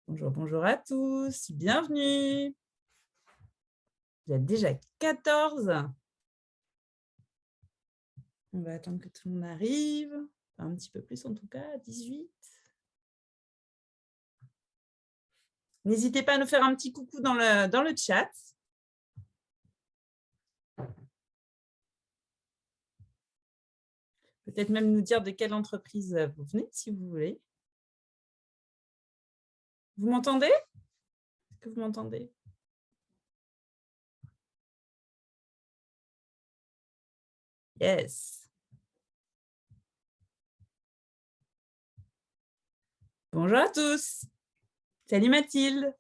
Bonjour, bonjour à tous, bienvenue. Vous êtes déjà 14. On va attendre que tout le monde arrive. Enfin, un petit peu plus en tout cas, 18. N'hésitez pas à nous faire un petit coucou dans le chat. Peut-être même nous dire de quelle entreprise vous venez, si vous voulez. Vous m'entendez? Est-ce que vous m'entendez? Yes. Bonjour à tous. Salut Mathilde.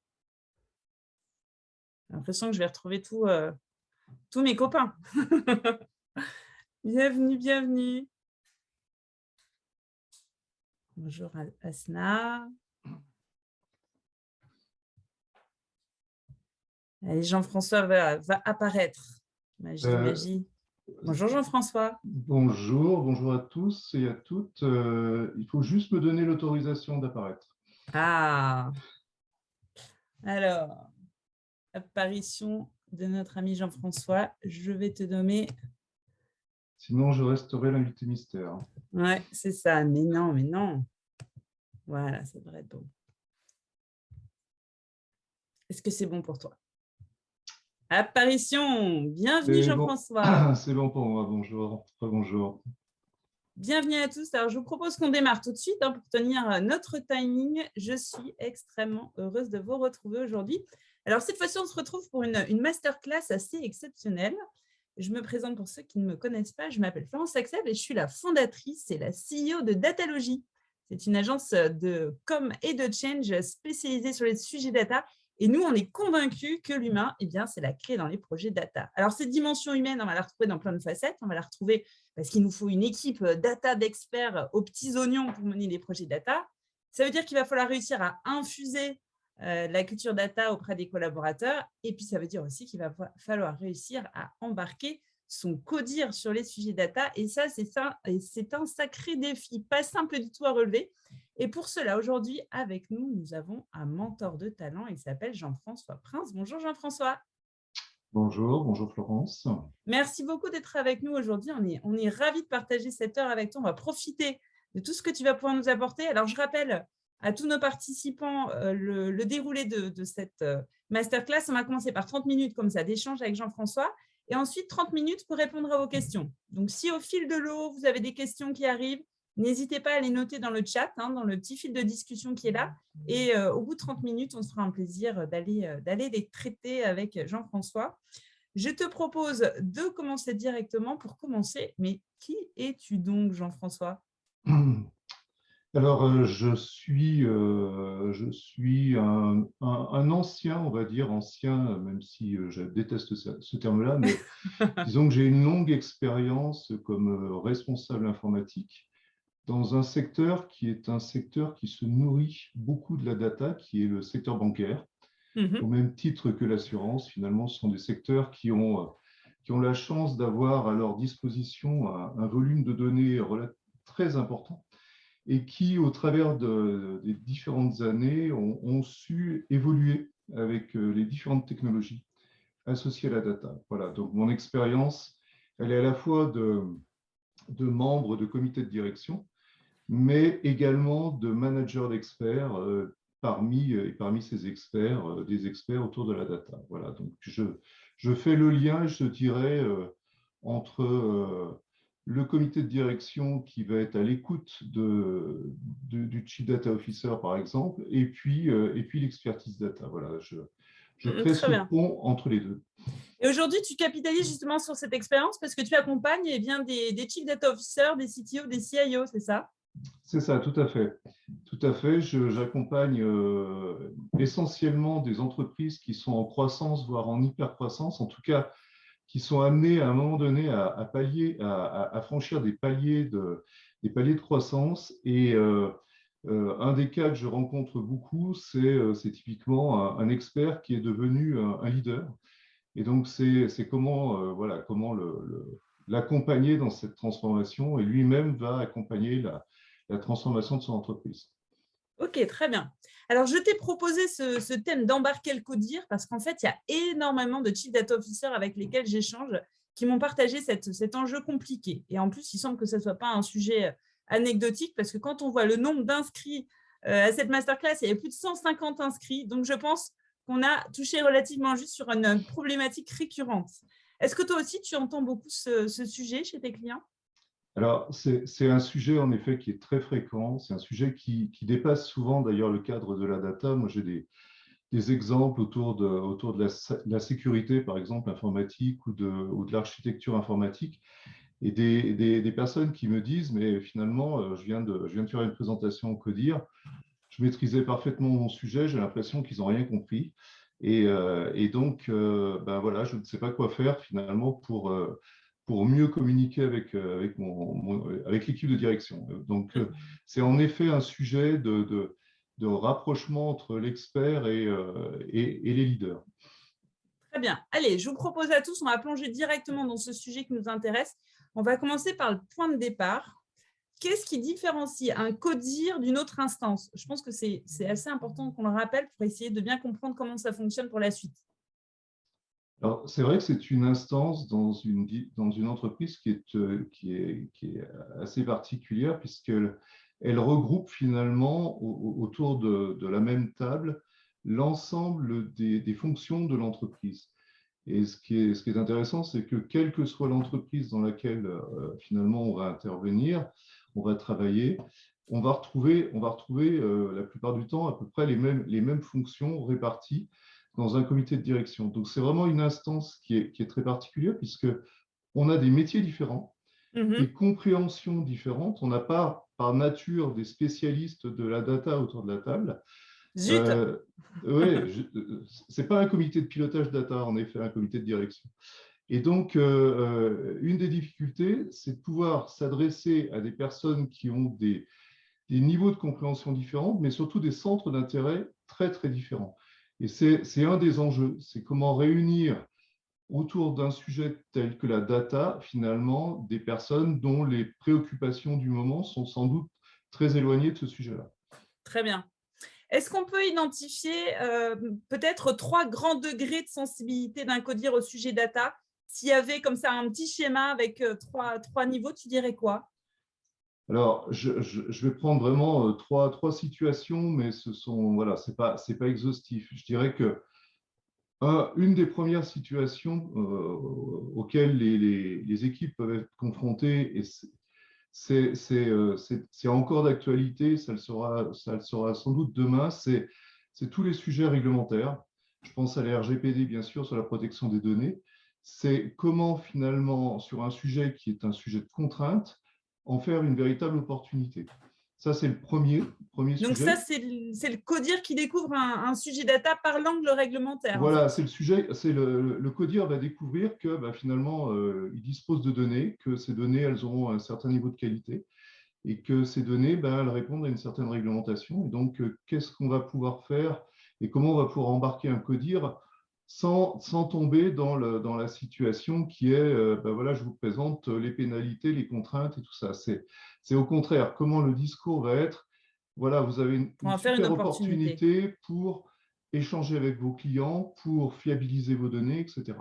J'ai l'impression que je vais retrouver tous mes copains. Bienvenue, bienvenue. Bonjour Asna. Allez, Jean-François va apparaître. Magie, magie. Bonjour Jean-François. Bonjour à tous et à toutes. Il faut juste me donner l'autorisation d'apparaître. Ah, alors, apparition de notre ami Jean-François. Je vais te nommer. Sinon, je resterai l'invité mystère. Ouais, c'est ça. Mais non, mais non. Voilà, ça devrait être bon. Est-ce que c'est bon pour toi? Apparition. Bienvenue Jean-François. C'est bon pour moi. Bonjour. Bonjour. Bienvenue à tous. Alors, je vous propose qu'on démarre tout de suite pour tenir notre timing. Je suis extrêmement heureuse de vous retrouver aujourd'hui. Alors, cette fois-ci, on se retrouve pour une masterclass assez exceptionnelle. Je me présente pour ceux qui ne me connaissent pas. Je m'appelle Florence Axel et je suis la fondatrice et la CEO de Datalogy. C'est une agence de com et de change spécialisée sur les sujets data. Et nous, on est convaincus que l'humain, c'est la clé dans les projets data. Alors, cette dimension humaine, on va la retrouver dans plein de facettes. On va la retrouver parce qu'il nous faut une équipe data d'experts aux petits oignons pour mener des projets data. Ça veut dire qu'il va falloir réussir à infuser la culture data auprès des collaborateurs. Et puis, ça veut dire aussi qu'il va falloir réussir à embarquer son codir sur les sujets data. Et ça, c'est un sacré défi, pas simple du tout à relever. Et pour cela, aujourd'hui, avec nous, nous avons un mentor de talent. Il s'appelle Jean-François Prince. Bonjour Jean-François. Bonjour Florence. Merci beaucoup d'être avec nous aujourd'hui. On est ravis de partager cette heure avec toi. On va profiter de tout ce que tu vas pouvoir nous apporter. Alors, je rappelle à tous nos participants le déroulé de cette masterclass. On va commencer par 30 minutes comme ça d'échange avec Jean-François et ensuite 30 minutes pour répondre à vos questions. Donc, si au fil de l'eau, vous avez des questions qui arrivent, n'hésitez pas à les noter dans le chat, dans le petit fil de discussion qui est là. Et au bout de 30 minutes, on se fera un plaisir d'aller les traiter avec Jean-François. Je te propose de commencer directement. Pour commencer, mais qui es-tu donc, Jean-François? Alors, je suis un ancien, on va dire ancien, même si je déteste ce terme-là, mais disons que j'ai une longue expérience comme responsable informatique dans un secteur qui est un secteur qui se nourrit beaucoup de la data, qui est le secteur bancaire. Au même titre que l'assurance, finalement, ce sont des secteurs qui ont la chance d'avoir à leur disposition un volume de données très important et qui, au travers des différentes années, ont su évoluer avec les différentes technologies associées à la data. Voilà, donc mon expérience, elle est à la fois de membre de comité de direction, mais également de manager d'experts parmi ces experts, des experts autour de la data. Voilà, donc je fais le lien, je dirais, entre le comité de direction qui va être à l'écoute du Chief Data Officer, par exemple, et puis l'expertise data. Voilà, je crée Très ce bien. pont entre les deux. Et aujourd'hui, tu capitalises justement sur cette expérience parce que tu accompagnes des Chief Data Officers, des CTO, des CIO, c'est ça? C'est ça, tout à fait. Tout à fait. J'accompagne essentiellement des entreprises qui sont en croissance, voire en hyper-croissance, en tout cas qui sont amenées à un moment donné à franchir des paliers de croissance. Et un des cas que je rencontre beaucoup, c'est typiquement un expert qui est devenu un leader. Et donc, c'est comment, voilà, comment l'accompagner dans cette transformation et lui-même va accompagner la transformation de son entreprise. Ok, très bien. Alors, je t'ai proposé ce thème d'embarquer le codir parce qu'en fait, il y a énormément de Chief Data Officers avec lesquels j'échange qui m'ont partagé cet enjeu compliqué. Et en plus, il semble que ce ne soit pas un sujet anecdotique parce que quand on voit le nombre d'inscrits à cette masterclass, il y avait plus de 150 inscrits. Donc, je pense qu'on a touché relativement juste sur une problématique récurrente. Est-ce que toi aussi, tu entends beaucoup ce sujet chez tes clients? Alors, c'est un sujet en effet qui est très fréquent, c'est un sujet qui dépasse souvent d'ailleurs le cadre de la data. Moi, j'ai des exemples autour de la sécurité, par exemple, informatique ou de l'architecture informatique, et des personnes qui me disent, mais finalement, je viens de faire une présentation au CODIR, je maîtrisais parfaitement mon sujet, j'ai l'impression qu'ils n'ont rien compris. Et donc, ben voilà, je ne sais pas quoi faire finalement pour mieux communiquer avec l'équipe de direction. Donc, c'est en effet un sujet de rapprochement entre l'expert et les leaders. Très bien. Allez, je vous propose à tous, on va plonger directement dans ce sujet qui nous intéresse. On va commencer par le point de départ. Qu'est-ce qui différencie un CODIR d'une autre instance? Je pense que c'est assez important qu'on le rappelle pour essayer de bien comprendre comment ça fonctionne pour la suite. Alors, c'est vrai que c'est une instance dans une entreprise qui est assez particulière puisqu'elle elle regroupe finalement autour de la même table l'ensemble des fonctions de l'entreprise. Et ce qui est intéressant, c'est que quelle que soit l'entreprise dans laquelle finalement on va intervenir, on va travailler, on va retrouver la plupart du temps à peu près les mêmes fonctions réparties dans un comité de direction. Donc c'est vraiment une instance qui est très particulière puisque on a des métiers différents, des compréhensions différentes. On n'a pas par nature des spécialistes de la data autour de la table. Zut. Euh, ouais, c'est pas un comité de pilotage data, en effet, un comité de direction. Et donc, une des difficultés, c'est de pouvoir s'adresser à des personnes qui ont des niveaux de compréhension différents, mais surtout des centres d'intérêt très, très différents. Et c'est un des enjeux, c'est comment réunir autour d'un sujet tel que la data, finalement, des personnes dont les préoccupations du moment sont sans doute très éloignées de ce sujet-là. Très bien. Est-ce qu'on peut identifier peut-être 3 grands degrés de sensibilité d'un CODIR au sujet data? S'il y avait comme ça un petit schéma avec trois niveaux, tu dirais quoi? Alors, je vais prendre vraiment trois situations, mais voilà, c'est pas exhaustif. Je dirais que une des premières situations auxquelles les équipes peuvent être confrontées, et c'est encore d'actualité, ça le sera sans doute demain, c'est tous les sujets réglementaires. Je pense à la RGPD, bien sûr, sur la protection des données. C'est comment finalement, sur un sujet qui est un sujet de contrainte, en faire une véritable opportunité. Ça, c'est le premier Donc ça, sujet. c'est le CODIR qui découvre un sujet data par l'angle réglementaire, en Voilà, fait. c'est le sujet. C'est le CODIR va découvrir que bah, finalement, il dispose de données, que ces données, elles auront un certain niveau de qualité et que ces données, ben, elles répondent à une certaine réglementation. Et donc, qu'est-ce qu'on va pouvoir faire et comment on va pouvoir embarquer un CODIR sans tomber dans la situation qui est, ben voilà, je vous présente les pénalités, les contraintes et tout ça. C'est au contraire comment le discours va être. Voilà, vous avez Pour une en faire une super opportunité. opportunité pour échanger avec vos clients, pour fiabiliser vos données, etc. Très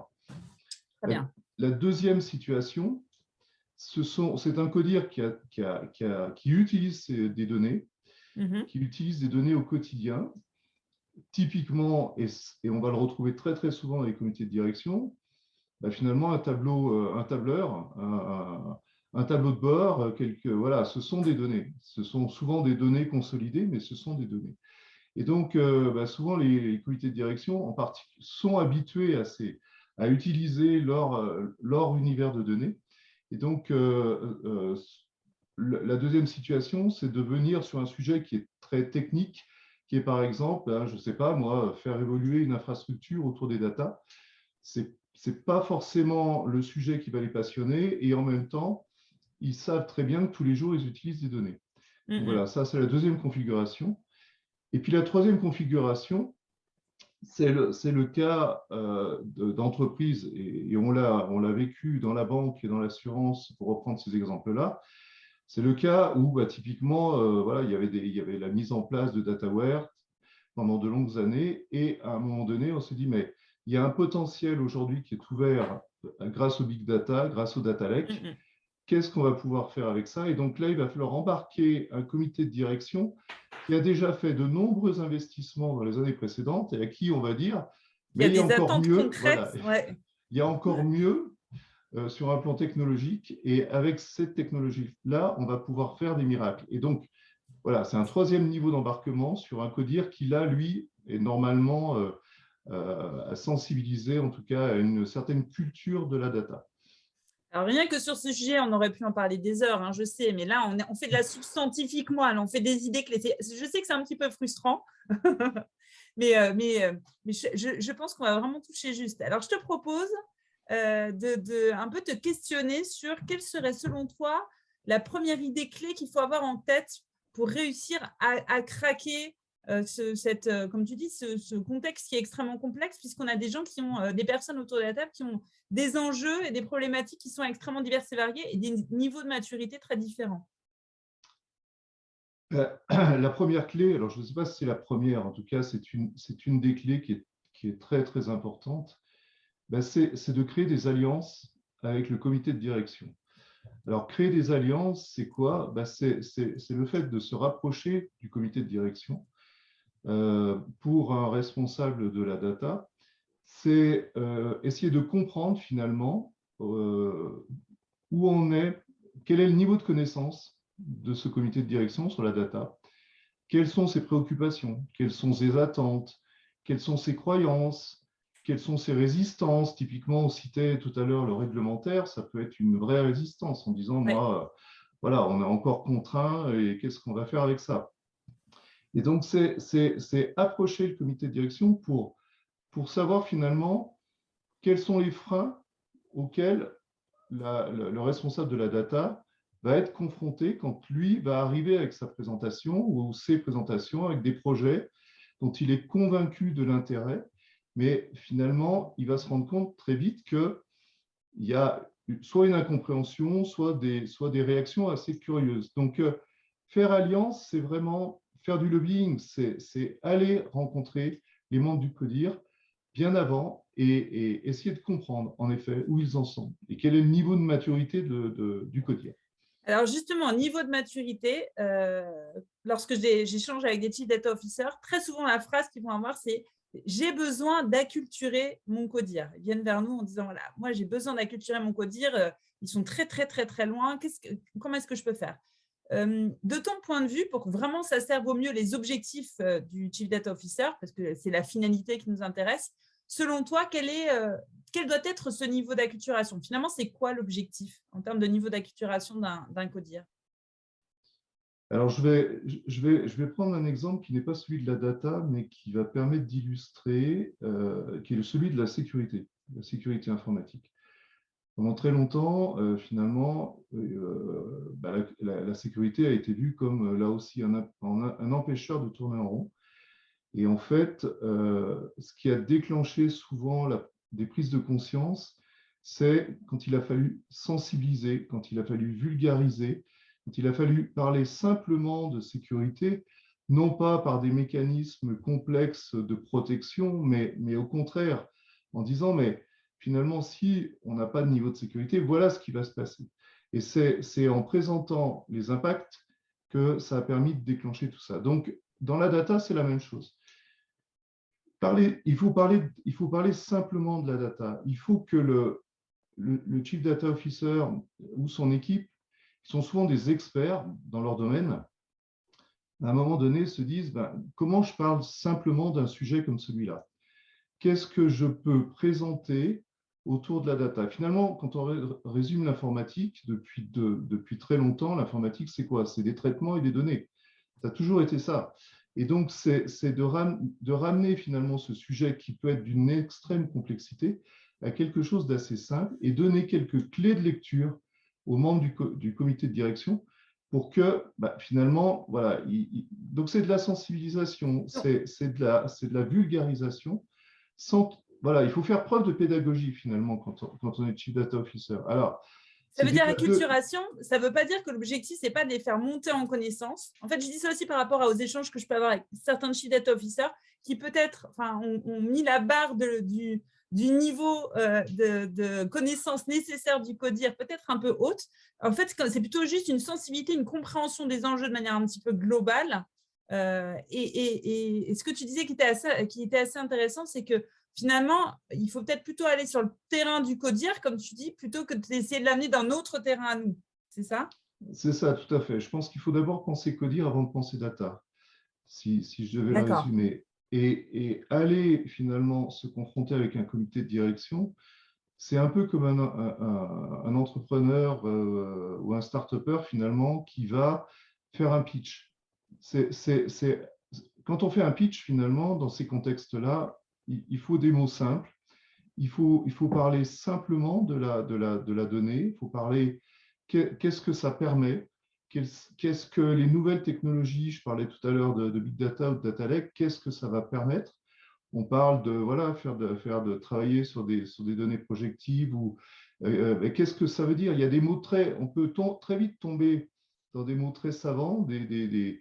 La, bien. la deuxième situation, c'est un codir qui utilise qui utilise des données au quotidien. Typiquement, et on va le retrouver très très souvent dans les comités de direction, bah finalement un tableur, un tableau de bord, voilà, ce sont des données. Ce sont souvent des données consolidées, mais ce sont des données. Et donc, bah souvent, les comités de direction en particulier sont habitués à utiliser leur univers de données. Et donc, la deuxième situation, c'est de venir sur un sujet qui est très technique, qui est par exemple, je ne sais pas moi, faire évoluer une infrastructure autour des data. C'est pas forcément le sujet qui va les passionner et en même temps, ils savent très bien que tous les jours, ils utilisent des données. Donc voilà, ça c'est la deuxième configuration. Et puis la troisième configuration, c'est le cas d'entreprise, et on l'a vécu dans la banque et dans l'assurance, pour reprendre ces exemples-là, C'est le cas où, typiquement, voilà, il y avait la mise en place de DataWare pendant de longues années, et à un moment donné, on se dit, mais il y a un potentiel aujourd'hui qui est ouvert grâce au big data, grâce au data lake. Qu'est-ce qu'on va pouvoir faire avec ça? Et donc là, il va falloir embarquer un comité de direction qui a déjà fait de nombreux investissements dans les années précédentes et à qui on va dire, mais il y a des encore attentes mieux, concrètes. voilà, Ouais. il y a encore mieux sur un plan technologique, et avec cette technologie-là, on va pouvoir faire des miracles. Et donc, voilà, c'est un troisième niveau d'embarquement sur un codir qui, là, lui, est normalement sensibilisé, en tout cas, à une certaine culture de la data. Alors, rien que sur ce sujet, on aurait pu en parler des heures, hein, je sais, mais là, on fait de la substantifique moelle, on fait des idées clés. Je sais que c'est un petit peu frustrant, mais je pense qu'on va vraiment toucher juste. Alors, je te propose de un peu te questionner sur quelle serait, selon toi, la première idée clé qu'il faut avoir en tête pour réussir à craquer comme tu dis, ce contexte qui est extrêmement complexe, puisqu'on a des gens qui ont, des personnes autour de la table qui ont des enjeux et des problématiques qui sont extrêmement diverses et variées et des niveaux de maturité très différents. La première clé, alors je ne sais pas si c'est la première, en tout cas, c'est une des clés qui est très, très importante, c'est de créer des alliances avec le comité de direction. Alors, créer des alliances, c'est quoi? C'est le fait de se rapprocher du comité de direction. Pour un responsable de la data, c'est essayer de comprendre finalement où on est, quel est le niveau de connaissance de ce comité de direction sur la data, quelles sont ses préoccupations, quelles sont ses attentes, quelles sont ses croyances, quelles sont ses résistances. Typiquement, on citait tout à l'heure le réglementaire, ça peut être une vraie résistance en disant, moi, voilà, on est encore contraint et qu'est-ce qu'on va faire avec ça? Et donc, c'est approcher le comité de direction pour savoir finalement quels sont les freins auxquels le responsable de la data va être confronté quand lui va arriver avec sa présentation ou ses présentations avec des projets dont il est convaincu de l'intérêt, mais finalement, il va se rendre compte très vite qu'il y a soit une incompréhension, soit des réactions assez curieuses. Donc, faire alliance, c'est vraiment faire du lobbying, c'est aller rencontrer les membres du CODIR bien avant et essayer de comprendre, en effet, où ils en sont et quel est le niveau de maturité du CODIR. Alors justement, au niveau de maturité, lorsque j'échange avec des Chief Data Officers, très souvent la phrase qu'ils vont avoir, c'est « j'ai besoin d'acculturer mon CODIR ». Ils viennent vers nous en disant « voilà, moi j'ai besoin d'acculturer mon CODIR, ils sont très très très très loin, comment est-ce que je peux faire ?» De ton point de vue, pour que vraiment ça serve au mieux les objectifs du Chief Data Officer, parce que c'est la finalité qui nous intéresse, selon toi, quel doit être ce niveau d'acculturation? Finalement, c'est quoi l'objectif en termes de niveau d'acculturation d'un CODIR? Alors, je vais prendre un exemple qui n'est pas celui de la data, mais qui va permettre d'illustrer, qui est celui de la sécurité informatique. Pendant très longtemps, finalement, la sécurité a été vue comme là aussi un empêcheur de tourner en rond. Et en fait, ce qui a déclenché souvent des prises de conscience, c'est quand il a fallu sensibiliser, quand il a fallu vulgariser, quand il a fallu parler simplement de sécurité, non pas par des mécanismes complexes de protection, mais au contraire, en disant, mais finalement, si on n'a pas de niveau de sécurité, voilà ce qui va se passer. Et c'est en présentant les impacts que ça a permis de déclencher tout ça. Donc, dans la data, c'est la même chose. Il faut parler simplement de la data. Il faut que le Chief Data Officer ou son équipe, qui sont souvent des experts dans leur domaine, à un moment donné se disent comment je parle simplement d'un sujet comme celui-là? Qu'est-ce que je peux présenter autour de la data? Finalement, quand on résume l'informatique, depuis très longtemps, l'informatique, c'est quoi? C'est des traitements et des données. Ça a toujours été ça. Et donc, c'est de ramener finalement ce sujet qui peut être d'une extrême complexité à quelque chose d'assez simple et donner quelques clés de lecture aux membres du comité de direction pour que finalement, voilà, donc c'est de la sensibilisation, c'est de la vulgarisation. Voilà, il faut faire preuve de pédagogie finalement quand on est Chief Data Officer. Alors, Ça veut dire acculturation, ça ne veut pas dire que l'objectif, ce n'est pas de les faire monter en connaissance. En fait, je dis ça aussi par rapport aux échanges que je peux avoir avec certains chief data officers qui peut-être ont mis la barre du niveau de connaissance nécessaire du CODIR peut-être un peu haute. En fait, c'est plutôt juste une sensibilité, une compréhension des enjeux de manière un petit peu globale. Et ce que tu disais qui était assez intéressant, c'est que finalement, il faut peut-être plutôt aller sur le terrain du CODIR, comme tu dis, plutôt que d'essayer de l'amener d'un autre terrain à nous. C'est ça? C'est ça, tout à fait. Je pense qu'il faut d'abord penser CODIR avant de penser data, si je devais le résumer. Et aller finalement se confronter avec un comité de direction, c'est un peu comme un entrepreneur ou un start-upper finalement qui va faire un pitch. Quand on fait un pitch finalement, dans ces contextes-là, il faut des mots simples. Il faut parler simplement de la donnée. Il faut parler qu'est-ce que ça permet, qu'est-ce que les nouvelles technologies, je parlais tout à l'heure de big data ou de data lake, qu'est-ce que ça va permettre. On parle de travailler sur des données projectives ou qu'est-ce que ça veut dire. Il y a des mots on peut très vite tomber dans des mots très savants, des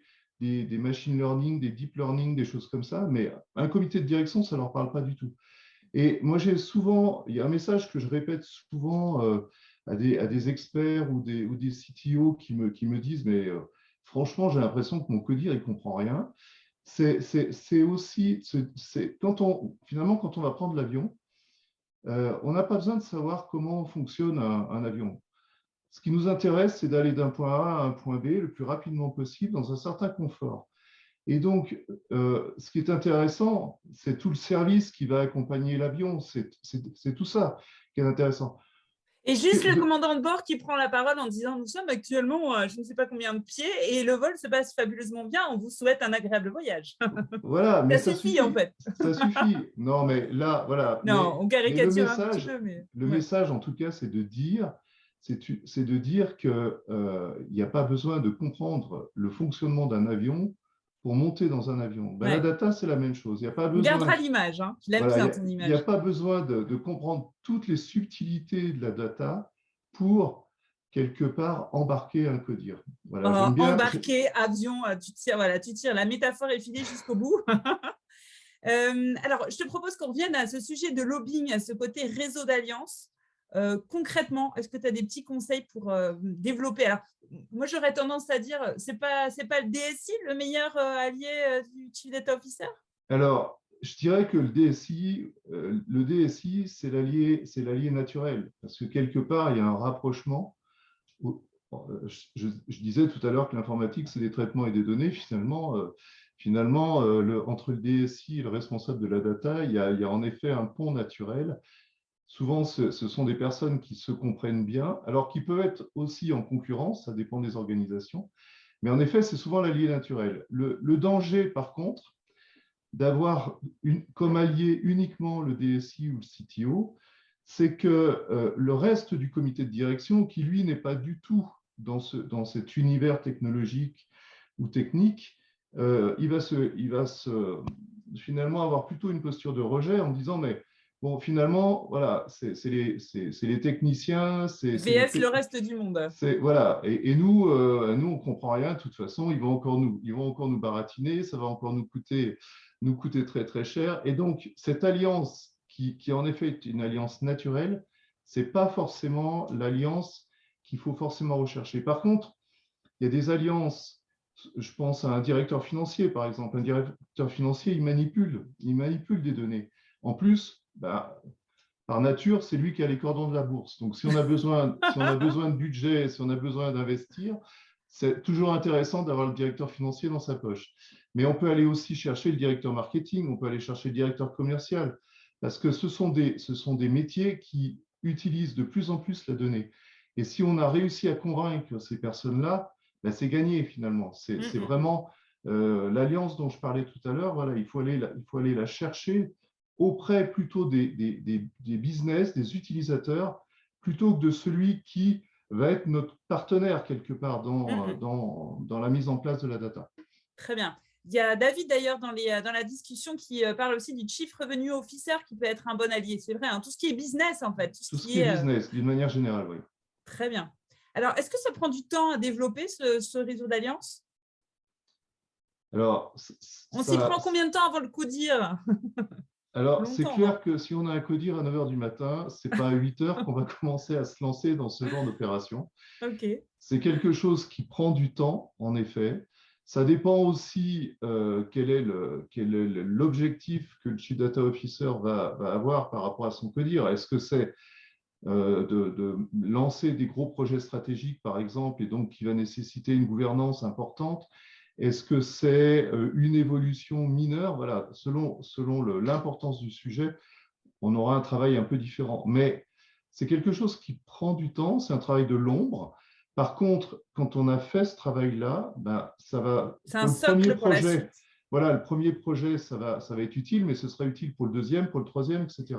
machine learning, des deep learning, des choses comme ça, mais un comité de direction, ça ne leur parle pas du tout. Et moi, il y a un message que je répète souvent à des experts ou des CTO qui me disent, mais franchement, j'ai l'impression que mon codir, il ne comprend rien. C'est aussi, finalement, quand on va prendre l'avion, on n'a pas besoin de savoir comment fonctionne un avion. Ce qui nous intéresse, c'est d'aller d'un point A à un point B le plus rapidement possible dans un certain confort. Et donc, ce qui est intéressant, c'est tout le service qui va accompagner l'avion. C'est tout ça qui est intéressant. Et juste le commandant de bord qui prend la parole en disant « Nous sommes actuellement je ne sais pas combien de pieds et le vol se passe fabuleusement bien. On vous souhaite un agréable voyage. » Voilà, mais ça suffit en fait. Ça suffit. Non, mais là, voilà. Non, on caricature un petit peu. Le message, en tout cas, c'est de dire qu'il n'y a pas besoin de comprendre le fonctionnement d'un avion pour monter dans un avion. La data, c'est la même chose. Il n'y a pas besoin. On gardera l'image. Hein. Je l'aime bien ton image. Il n'y a pas besoin de comprendre toutes les subtilités de la data pour quelque part embarquer un codir. Voilà, embarquer, avion, tu tires. La métaphore est filée jusqu'au bout. Alors, je te propose qu'on revienne à ce sujet de lobbying, à ce côté réseau d'alliances. Concrètement, est-ce que tu as des petits conseils pour développer? Alors, moi, j'aurais tendance à dire, c'est pas le DSI le meilleur allié du Chief Data Officer? Alors, je dirais que le DSI, c'est l'allié naturel, parce que quelque part, il y a un rapprochement. Je disais tout à l'heure que l'informatique, c'est des traitements et des données. Finalement, entre le DSI et le responsable de la data, il y a en effet un pont naturel. Souvent, ce sont des personnes qui se comprennent bien, alors qu'ils peuvent être aussi en concurrence, ça dépend des organisations. Mais en effet, c'est souvent l'allié naturel. Le danger, par contre, d'avoir comme allié uniquement le DSI ou le CTO, c'est que le reste du comité de direction, qui lui n'est pas du tout dans cet univers technologique ou technique, il va finalement avoir plutôt une posture de rejet en disant mais bon, finalement, voilà, c'est les techniciens. VS le reste du monde. Voilà. Et nous, on ne comprend rien. De toute façon, ils vont encore nous baratiner. Ça va encore nous coûter très, très cher. Et donc, cette alliance qui en effet est une alliance naturelle, ce n'est pas forcément l'alliance qu'il faut forcément rechercher. Par contre, il y a des alliances. Je pense à un directeur financier, par exemple. Un directeur financier, il manipule des données. En plus, par nature, c'est lui qui a les cordons de la bourse. Donc, si on a besoin de budget, si on a besoin d'investir, c'est toujours intéressant d'avoir le directeur financier dans sa poche. Mais on peut aller aussi chercher le directeur marketing, on peut aller chercher le directeur commercial, parce que ce sont des métiers qui utilisent de plus en plus la donnée. Et si on a réussi à convaincre ces personnes-là, c'est gagné finalement. C'est vraiment l'alliance dont je parlais tout à l'heure. Voilà, il faut aller la chercher auprès plutôt des business, des utilisateurs, plutôt que de celui qui va être notre partenaire quelque part dans la mise en place de la data. Très bien. Il y a David d'ailleurs dans la discussion qui parle aussi du Chief Revenue Officer qui peut être un bon allié. C'est vrai, hein, tout ce qui est business en fait. Tout ce qui est business, d'une manière générale, oui. Très bien. Alors, est-ce que ça prend du temps à développer ce réseau d'alliances? Alors, On s'y prend combien de temps avant le CODIR? alors, c'est Longtemps, non? clair que si on a un codir à 9 heures du matin, ce n'est pas à 8 heures qu'on va commencer à se lancer dans ce genre d'opération. OK. C'est quelque chose qui prend du temps, en effet. Ça dépend aussi quel est l'objectif que le Chief Data Officer va avoir par rapport à son codir. Est-ce que c'est de lancer des gros projets stratégiques, par exemple, et donc qui va nécessiter une gouvernance importante? Est-ce que c'est une évolution mineure? Voilà, selon l'importance du sujet, on aura un travail un peu différent. Mais c'est quelque chose qui prend du temps, c'est un travail de l'ombre. Par contre, quand on a fait ce travail-là, ben, ça va, C'est un pour le premier socle pour la projet, suite. voilà, le premier projet, ça va être utile, mais ce sera utile pour le deuxième, pour le troisième, etc.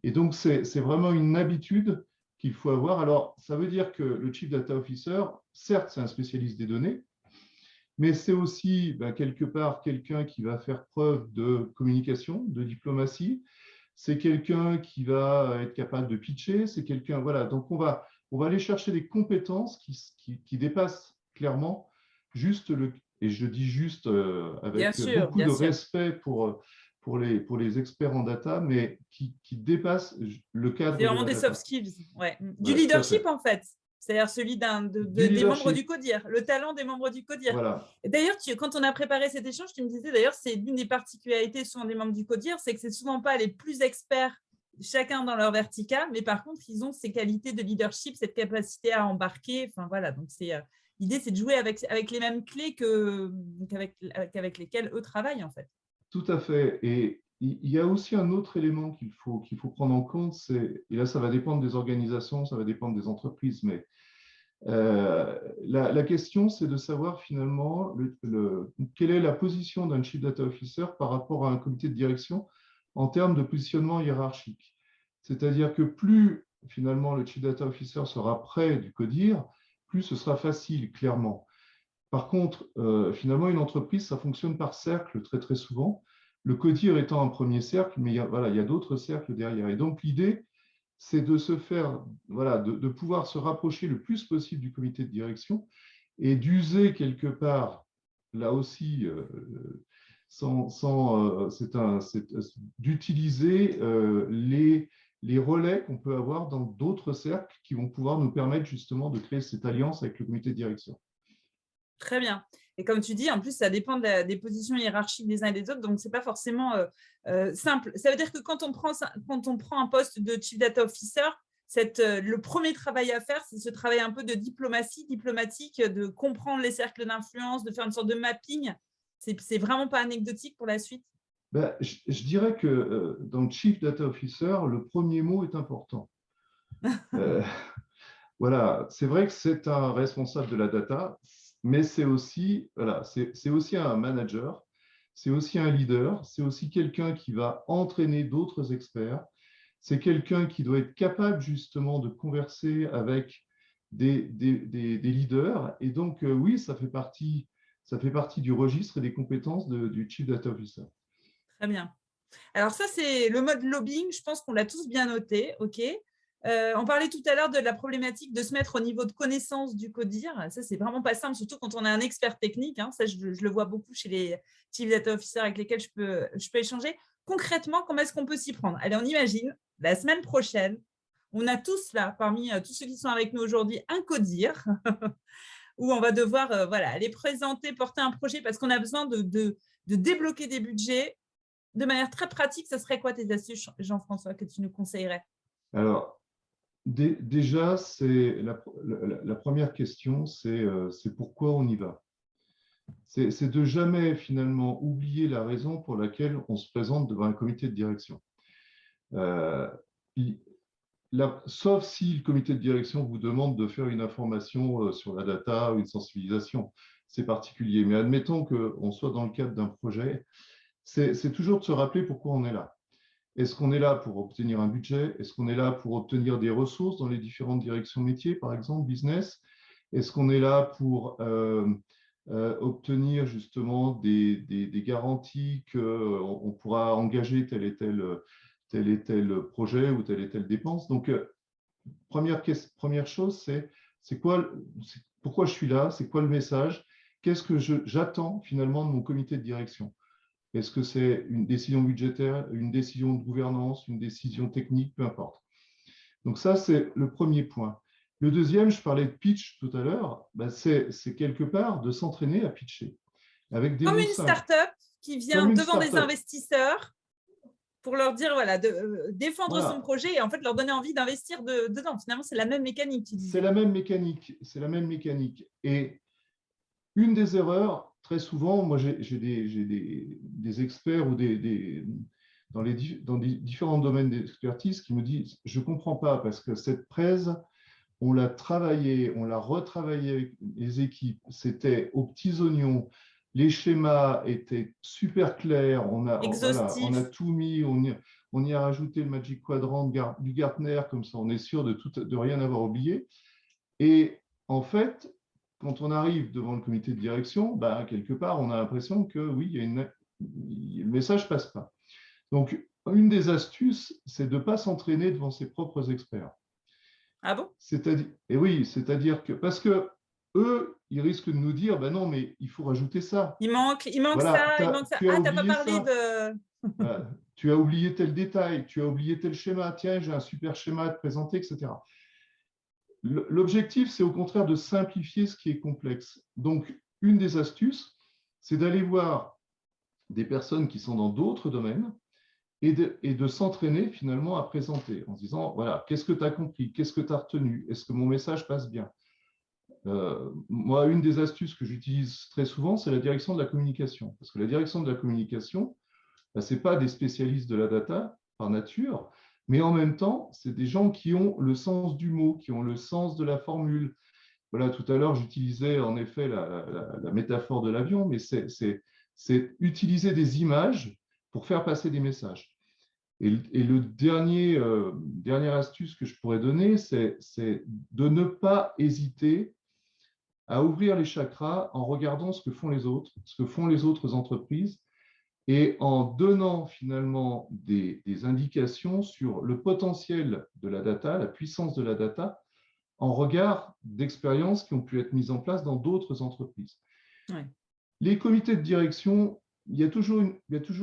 Et donc, c'est vraiment une habitude qu'il faut avoir. Alors, ça veut dire que le Chief Data Officer, certes, c'est un spécialiste des données, mais c'est aussi ben, quelque part quelqu'un qui va faire preuve de communication, de diplomatie. C'est quelqu'un qui va être capable de pitcher. C'est quelqu'un, voilà. Donc, on va aller chercher des compétences qui dépassent clairement juste et je dis juste Bien avec sûr, beaucoup bien de sûr. respect pour les experts en data, mais qui dépassent le C'est cadre de vraiment la des soft data. skills. Ouais. Du Ouais, tout à leadership, fait. en fait. C'est-à-dire celui Du des membres leadership, du CODIR, le talent des membres du CODIR. voilà. D'ailleurs, quand on a préparé cet échange, tu me disais, d'ailleurs, c'est l'une des particularités souvent des membres du CODIR, c'est que c'est souvent pas les plus experts, chacun dans leur verticale, mais par contre, ils ont ces qualités de leadership, cette capacité à embarquer. Enfin, voilà. Donc, l'idée, c'est de jouer avec les mêmes clés qu'avec lesquelles eux travaillent, en fait. Tout à fait. Et il y a aussi un autre élément qu'il faut prendre en compte, et là, ça va dépendre des organisations, ça va dépendre des entreprises, mais la question, c'est de savoir finalement quelle est la position d'un Chief Data Officer par rapport à un comité de direction en termes de positionnement hiérarchique. C'est-à-dire que plus finalement le Chief Data Officer sera près du CODIR, plus ce sera facile, clairement. Par contre, finalement, une entreprise, ça fonctionne par cercle très, très souvent. Le CODIR étant un premier cercle, mais voilà, il y a d'autres cercles derrière. Et donc, l'idée, c'est de se faire, voilà, de pouvoir se rapprocher le plus possible du comité de direction et d'user quelque part, là aussi, d'utiliser les relais qu'on peut avoir dans d'autres cercles qui vont pouvoir nous permettre justement de créer cette alliance avec le comité de direction. Très bien. Et comme tu dis, en plus, ça dépend des positions hiérarchiques des uns et des autres, donc ce n'est pas forcément simple. Ça veut dire que quand on prend un poste de Chief Data Officer, le premier travail à faire, c'est ce travail un peu de diplomatie diplomatique, de comprendre les cercles d'influence, de faire une sorte de mapping. C'est vraiment pas anecdotique pour la suite. Ben, je dirais que dans le Chief Data Officer, le premier mot est important. Euh, voilà, c'est vrai que c'est un responsable de la data, mais c'est aussi, voilà, c'est aussi un manager, c'est aussi un leader, c'est aussi quelqu'un qui va entraîner d'autres experts, c'est quelqu'un qui doit être capable justement de converser avec des leaders. Et donc, oui, ça fait partie du registre et des compétences du Chief Data Officer. Très bien. Alors ça, c'est le mode lobbying. Je pense qu'on l'a tous bien noté. OK. On parlait tout à l'heure de la problématique de se mettre au niveau de connaissance du CODIR. Ça, c'est vraiment pas simple, surtout quand on est un expert technique. Hein. Ça, je le vois beaucoup chez les Chief Data Officers avec lesquels je peux échanger. Concrètement, comment est-ce qu'on peut s'y prendre? Allez, on imagine, la semaine prochaine, on a tous là, parmi tous ceux qui sont avec nous aujourd'hui, un CODIR où on va devoir aller présenter, porter un projet parce qu'on a besoin de débloquer des budgets. De manière très pratique, ce serait quoi tes astuces, Jean-François, que tu nous conseillerais? Alors, déjà, c'est la première question, c'est pourquoi on y va. C'est de jamais finalement oublier la raison pour laquelle on se présente devant un comité de direction. Euh, Sauf si le comité de direction vous demande de faire une information sur la data ou une sensibilisation, c'est particulier. Mais admettons qu'on soit dans le cadre d'un projet, c'est toujours de se rappeler pourquoi on est là. Est-ce qu'on est là pour obtenir un budget? Est-ce qu'on est là pour obtenir des ressources dans les différentes directions métiers, par exemple, business? Est-ce qu'on est là pour obtenir justement des garanties qu'on pourra engager tel et tel projet ou telle et telle dépense? Donc, première chose, c'est quoi, pourquoi je suis là, c'est quoi le message, qu'est-ce que j'attends finalement de mon comité de direction. Est-ce que c'est une décision budgétaire, une décision de gouvernance, une décision technique, peu importe. Donc ça, c'est le premier point. Le deuxième, je parlais de pitch tout à l'heure, c'est quelque part de s'entraîner à pitcher avec des Comme mots une simples. start-up qui vient devant des investisseurs pour leur dire voilà, de défendre son projet et en fait leur donner envie d'investir dedans. Finalement, c'est la même mécanique. C'est la même mécanique. C'est la même mécanique. Et une des erreurs, très souvent, moi j'ai des experts ou dans les différents domaines d'expertise qui me disent je ne comprends pas parce que cette presse, on l'a travaillée, on l'a retravaillée avec les équipes, c'était aux petits oignons, les schémas étaient super clairs, on a tout mis, on y a rajouté le Magic Quadrant du Gartner, comme ça on est sûr de rien avoir oublié. Et en fait, quand on arrive devant le comité de direction, quelque part, on a l'impression que oui, le message ne passe pas. Donc, une des astuces, c'est de ne pas s'entraîner devant ses propres experts. Ah bon? Et oui, c'est-à-dire que, parce que eux, ils risquent de nous dire, non, mais il faut rajouter ça. Il manque ça, il manque ça. Tu as t'as pas parlé ça. de… Tu as oublié tel détail, tu as oublié tel schéma, tiens, j'ai un super schéma à te présenter, etc. L'objectif, c'est au contraire de simplifier ce qui est complexe. Donc, une des astuces, c'est d'aller voir des personnes qui sont dans d'autres domaines et de s'entraîner finalement à présenter en se disant, voilà, qu'est-ce que tu as compris, qu'est-ce que tu as retenu, est-ce que mon message passe bien? Moi, une des astuces que j'utilise très souvent, c'est la direction de la communication. Parce que la direction de la communication, ce n'est pas des spécialistes de la data par nature, mais en même temps, c'est des gens qui ont le sens du mot, qui ont le sens de la formule. Voilà, tout à l'heure, j'utilisais en effet la métaphore de l'avion, mais c'est utiliser des images pour faire passer des messages. Et le dernière astuce que je pourrais donner, c'est de ne pas hésiter à ouvrir les chakras en regardant ce que font les autres, ce que font les autres entreprises, et en donnant finalement des indications sur le potentiel de la data, la puissance de la data, en regard d'expériences qui ont pu être mises en place dans d'autres entreprises. Ouais. Les comités de direction, il y a toujours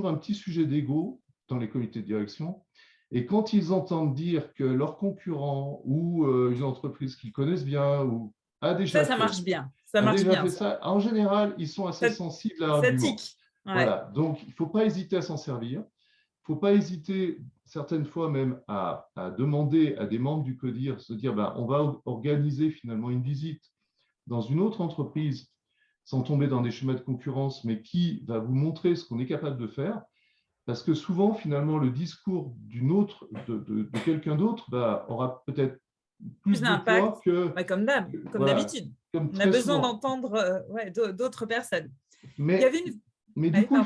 un petit sujet d'ego dans les comités de direction, et quand ils entendent dire que leur concurrent ou une entreprise qu'ils connaissent bien ou a déjà ça marche bien. Ça marche bien. Ça. En général, ils sont assez sensibles à l'argument. Ouais. Voilà, donc il ne faut pas hésiter à s'en servir. Il ne faut pas hésiter, certaines fois même, à demander à des membres du CODIR, se dire, on va organiser finalement une visite dans une autre entreprise, sans tomber dans des schémas de concurrence, mais qui va vous montrer ce qu'on est capable de faire. Parce que souvent, finalement, le discours de quelqu'un d'autre aura peut-être plus d'impact que… comme d'habitude. On a besoin d'entendre d'autres personnes. Mais du coup,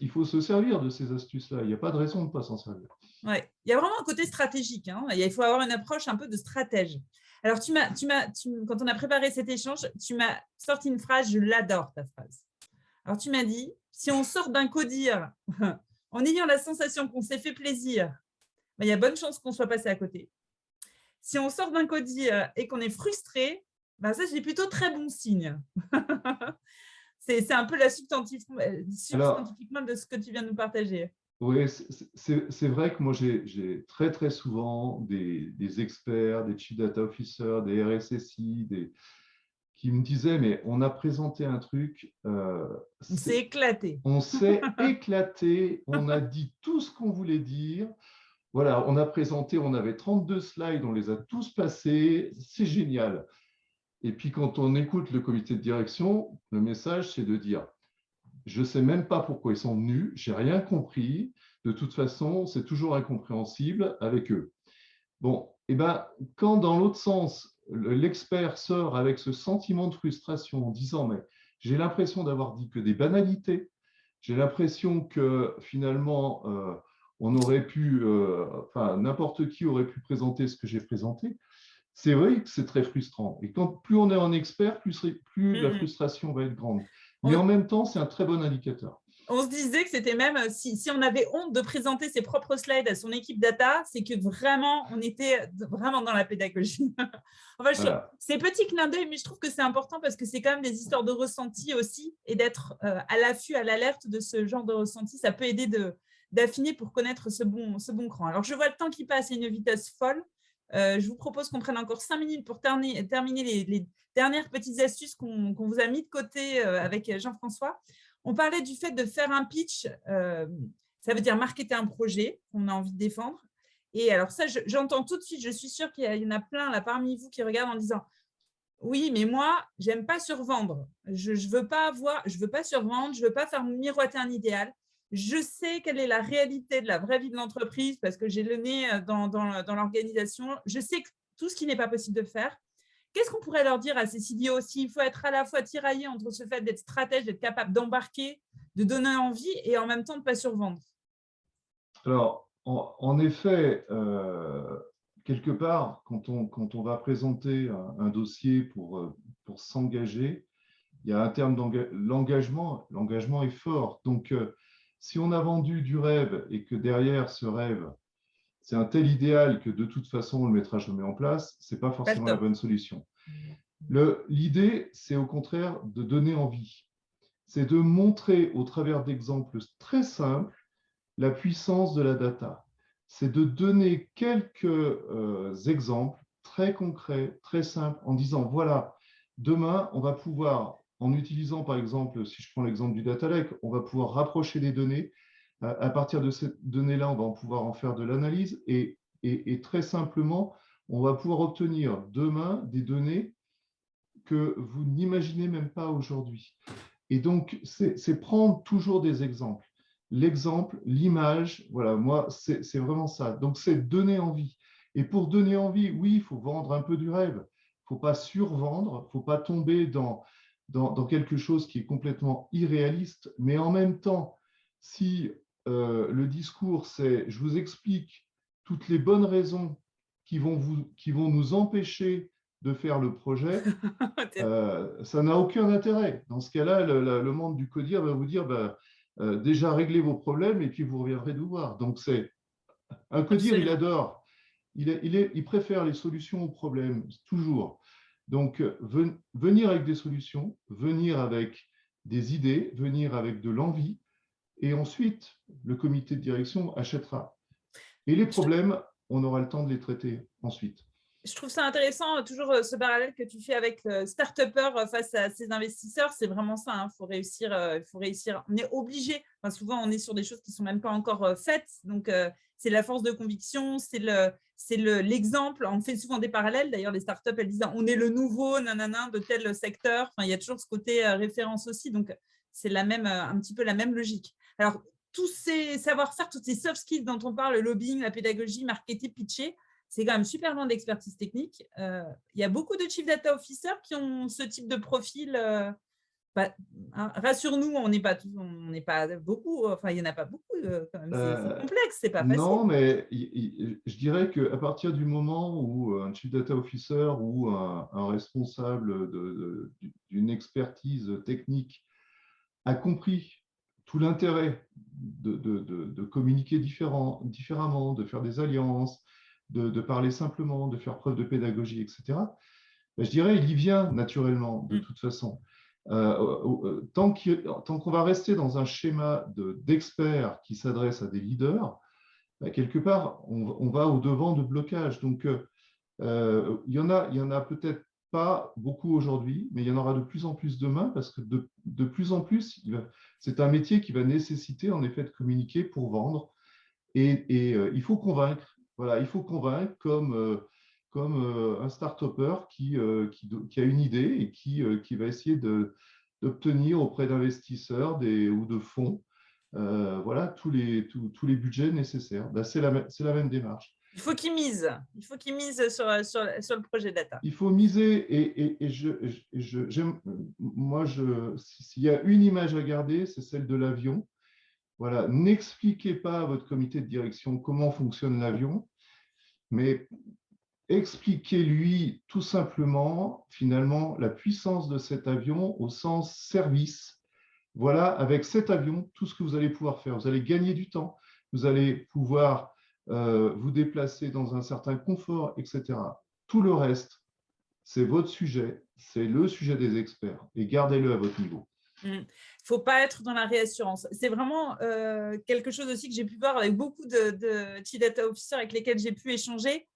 il faut se servir de ces astuces-là. Il n'y a pas de raison de ne pas s'en servir. Ouais. Il y a vraiment un côté stratégique. Il faut avoir une approche un peu de stratège. Alors, quand on a préparé cet échange, tu m'as sorti une phrase, je l'adore ta phrase. Alors, tu m'as dit, si on sort d'un CODIR en ayant la sensation qu'on s'est fait plaisir, il y a bonne chance qu'on soit passé à côté. Si on sort d'un CODIR et qu'on est frustré, ça, c'est plutôt très bon signe. C'est un peu la substantifiquement de ce que tu viens de nous partager. Oui, c'est vrai que moi, j'ai très, très souvent des experts, des Chief Data Officers, des RSSI, qui me disaient, mais on a présenté un truc… on s'est éclaté. On s'est éclaté, on a dit tout ce qu'on voulait dire. Voilà, on a présenté, on avait 32 slides, on les a tous passés, c'est génial. Et puis, quand on écoute le comité de direction, le message, c'est de dire, je ne sais même pas pourquoi ils sont venus, je n'ai rien compris. De toute façon, c'est toujours incompréhensible avec eux. Bon, et quand dans l'autre sens, l'expert sort avec ce sentiment de frustration en disant, mais j'ai l'impression d'avoir dit que des banalités, j'ai l'impression que finalement, on aurait pu, n'importe qui aurait pu présenter ce que j'ai présenté. C'est vrai que c'est très frustrant. Et plus on est en expert, plus la frustration va être grande. Mais en même temps, c'est un très bon indicateur. On se disait que c'était même, si on avait honte de présenter ses propres slides à son équipe data, c'est que vraiment, on était vraiment dans la pédagogie. Enfin, Voilà. c'est petit clin d'œil, mais je trouve que c'est important parce que c'est quand même des histoires de ressenti aussi et d'être à l'affût, à l'alerte de ce genre de ressenti. Ça peut aider d'affiner pour connaître ce bon cran. Alors, je vois le temps qui passe à une vitesse folle. Je vous propose qu'on prenne encore 5 minutes pour terminer les dernières petites astuces qu'on vous a mis de côté avec Jean-François. On parlait du fait de faire un pitch, ça veut dire marketer un projet qu'on a envie de défendre. Et alors ça, j'entends tout de suite, je suis sûre qu'il y en a plein là parmi vous qui regardent en disant « Oui, mais moi, j'aime pas survendre. Je ne veux pas survendre, je ne veux pas faire miroiter un idéal. Je sais quelle est la réalité de la vraie vie de l'entreprise parce que j'ai le nez dans l'organisation. Je sais que tout ce qui n'est pas possible de faire. Qu'est-ce qu'on pourrait leur dire à ces CDO aussi? Il faut être à la fois tiraillé entre ce fait d'être stratège, d'être capable d'embarquer, de donner envie et en même temps de ne pas survendre. Alors, en effet, quelque part, quand on va présenter un dossier pour s'engager, il y a un terme d'engagement. L'engagement est fort. Donc, si on a vendu du rêve et que derrière ce rêve, c'est un tel idéal que de toute façon, on ne le mettra jamais en place, ce n'est pas Pas le forcément la top. bonne solution. L'idée, c'est au contraire de donner envie. C'est de montrer au travers d'exemples très simples la puissance de la data. C'est de donner quelques exemples très concrets, très simples, en disant, voilà, demain, on va pouvoir, en utilisant par exemple, si je prends l'exemple du data lake, on va pouvoir rapprocher les données. À partir de ces données-là, on va pouvoir en faire de l'analyse et très simplement, on va pouvoir obtenir demain des données que vous n'imaginez même pas aujourd'hui. Et donc, c'est prendre toujours des exemples. L'exemple, l'image, voilà, moi, c'est vraiment ça. Donc, c'est donner envie. Et pour donner envie, oui, il faut vendre un peu du rêve. Il ne faut pas survendre, il ne faut pas tomber dans quelque chose qui est complètement irréaliste. Mais en même temps, si le discours, c'est je vous explique toutes les bonnes raisons qui vont nous empêcher de faire le projet, ça n'a aucun intérêt. Dans ce cas-là, le monde du codir va vous dire déjà réglez vos problèmes et puis vous reviendrez nous voir. Donc, c'est un codir, il Absolument. adore, il préfère les solutions aux problèmes, toujours. Donc, venir avec des solutions, venir avec des idées, venir avec de l'envie, et ensuite, le comité de direction achètera. Et les problèmes, on aura le temps de les traiter ensuite. Je trouve ça intéressant, toujours ce parallèle que tu fais avec le start-upper face à ses investisseurs. C'est vraiment ça, hein. Faut réussir. On est obligé. Enfin, souvent, on est sur des choses qui ne sont même pas encore faites. Donc, c'est la force de conviction, c'est l'exemple. On fait souvent des parallèles. D'ailleurs, les startups, elles disent on est le nouveau nanana de tel secteur. Enfin, il y a toujours ce côté référence aussi. Donc, c'est un petit peu la même logique. Alors, tous ces savoir-faire, toutes ces soft skills dont on parle, le lobbying, la pédagogie, marketing, pitcher, c'est quand même super loin d'expertise technique. Il y a beaucoup de chief data officers qui ont ce type de profil. Hein, rassure-nous, on n'est pas beaucoup. Enfin, il n'y en a pas beaucoup quand même. C'est complexe, c'est pas facile. Non, mais je dirais qu'à partir du moment où un chief data officer ou un responsable d'une expertise technique a compris tout l'intérêt de communiquer différemment, de faire des alliances, de parler simplement, de faire preuve de pédagogie, etc., je dirais il y vient naturellement, de toute façon. Tant qu'on va rester dans un schéma d'experts qui s'adressent à des leaders, quelque part, on va au-devant de blocages. Donc, il y en a peut-être pas beaucoup aujourd'hui, mais il y en aura de plus en plus demain parce que de plus en plus, c'est un métier qui va nécessiter en effet de communiquer pour vendre. Et il faut convaincre. Voilà, il faut convaincre comme un start-upper qui a une idée et qui va essayer d'obtenir auprès d'investisseurs ou de fonds voilà, tous les budgets nécessaires. Ben, c'est la même démarche. Il faut qu'ils misent. Il faut qu'ils misent sur le projet data. Il faut miser s'il y a une image à garder, c'est celle de l'avion. Voilà, n'expliquez pas à votre comité de direction comment fonctionne l'avion, mais expliquez-lui tout simplement, finalement, la puissance de cet avion au sens service. voilà, avec cet avion, tout ce que vous allez pouvoir faire. Vous allez gagner du temps, vous allez pouvoir vous déplacer dans un certain confort, etc. Tout le reste, c'est votre sujet, c'est le sujet des experts et gardez-le à votre niveau. Il ne faut pas être dans la réassurance. C'est vraiment quelque chose aussi que j'ai pu voir avec beaucoup de Chief Data Officers avec lesquels j'ai pu échanger.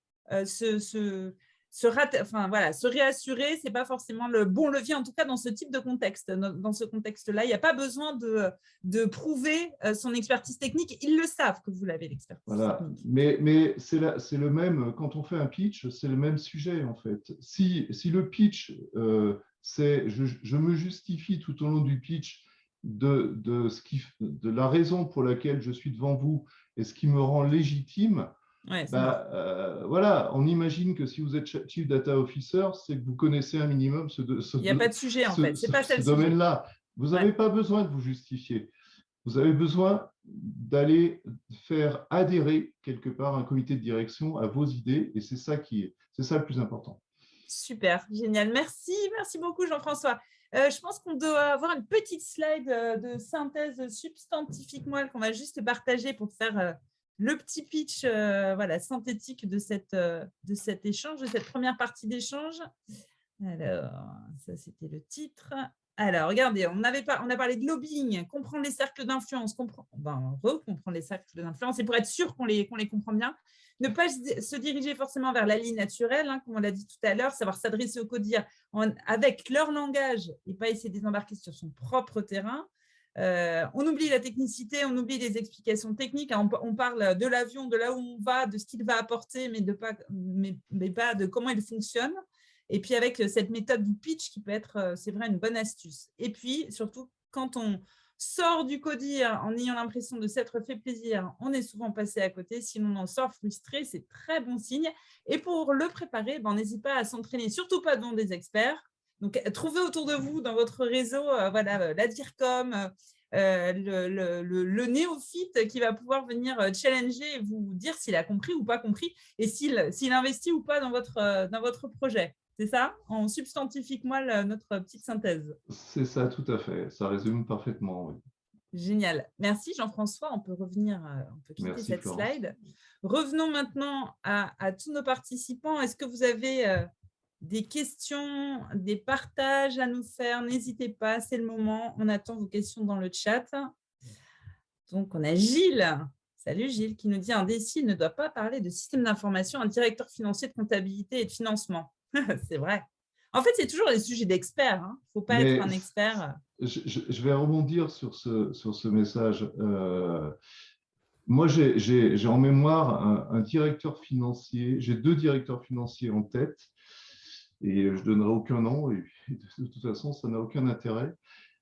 Se réassurer, ce n'est pas forcément le bon levier, en tout cas dans ce type de contexte. Dans ce contexte-là, il n'y a pas besoin de prouver son expertise technique. Ils le savent que vous l'avez, l'expertise technique. Mais c'est le même, quand on fait un pitch, c'est le même sujet en fait. Si le pitch, c'est je me justifie tout au long du pitch de la raison pour laquelle je suis devant vous et ce qui me rend légitime, voilà, on imagine que si vous êtes Chief Data Officer, c'est que vous connaissez un minimum il n'y a pas de sujet en fait, c'est pas ça le sujet. domaine-là. Vous n'avez pas besoin de vous justifier. Vous avez besoin d'aller faire adhérer quelque part un comité de direction à vos idées et c'est ça le plus important. Super, génial. Merci beaucoup Jean-François. Je pense qu'on doit avoir une petite slide de synthèse substantifique moelle qu'on va juste partager pour faire le petit pitch synthétique de cet échange, de cette première partie d'échange. Alors, ça c'était le titre. Alors, regardez, on a parlé de lobbying, comprendre les cercles d'influence, recomprendre les cercles d'influence et pour être sûr qu'on les comprend bien, ne pas se diriger forcément vers la ligne naturelle, comme on l'a dit tout à l'heure, savoir s'adresser aux codir avec leur langage et pas essayer de les embarquer sur son propre terrain. On oublie la technicité, on oublie les explications techniques. On parle de l'avion, de là où on va, de ce qu'il va apporter, mais pas de comment il fonctionne. Et puis avec cette méthode du pitch qui peut être, c'est vrai, une bonne astuce. Et puis surtout, quand on sort du codir en ayant l'impression de s'être fait plaisir, on est souvent passé à côté. Si l'on en sort frustré, c'est très bon signe. Et pour le préparer, n'hésitez pas à s'entraîner, surtout pas devant des experts. Donc, trouvez autour de vous, dans votre réseau, la DIRCOM, le néophyte qui va pouvoir venir challenger et vous dire s'il a compris ou pas compris et s'il investit ou pas dans votre projet. C'est ça? En substantifique moi notre petite synthèse. C'est ça, tout à fait. Ça résume parfaitement, oui. Génial. Merci Jean-François. On peut revenir, on peut quitter cette slide. Revenons maintenant à tous nos participants. Est-ce que vous avez des questions, des partages à nous faire? N'hésitez pas, c'est le moment. On attend vos questions dans le chat. Donc, on a Gilles. Salut Gilles, qui nous dit un DSI ne doit pas parler de système d'information, un directeur financier de comptabilité et de financement. C'est vrai. En fait, c'est toujours des sujets d'experts. Il ne faut pas être un expert. Je vais rebondir sur ce message. Moi, j'ai en mémoire un directeur financier. J'ai 2 directeurs financiers en tête et je ne donnerai aucun nom. Et de toute façon, ça n'a aucun intérêt.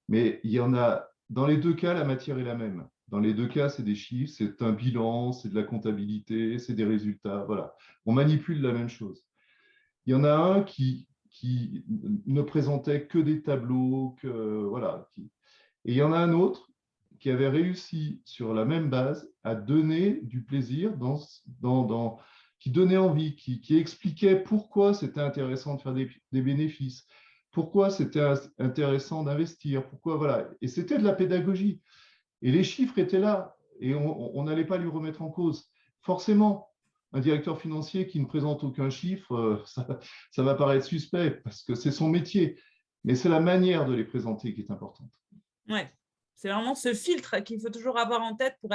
Mais il y en a, dans les 2 cas, la matière est la même. Dans les 2 cas, c'est des chiffres, c'est un bilan, c'est de la comptabilité, c'est des résultats. Voilà. On manipule la même chose. Il y en a un qui ne présentait que des tableaux, voilà. Et il y en a un autre qui avait réussi sur la même base à donner du plaisir, qui donnait envie, qui expliquait pourquoi c'était intéressant de faire des bénéfices, pourquoi c'était intéressant d'investir, pourquoi, voilà. Et c'était de la pédagogie. Et les chiffres étaient là et on n'allait pas lui remettre en cause. Forcément, un directeur financier qui ne présente aucun chiffre, ça va paraître suspect parce que c'est son métier. Mais c'est la manière de les présenter qui est importante. Oui, c'est vraiment ce filtre qu'il faut toujours avoir en tête pour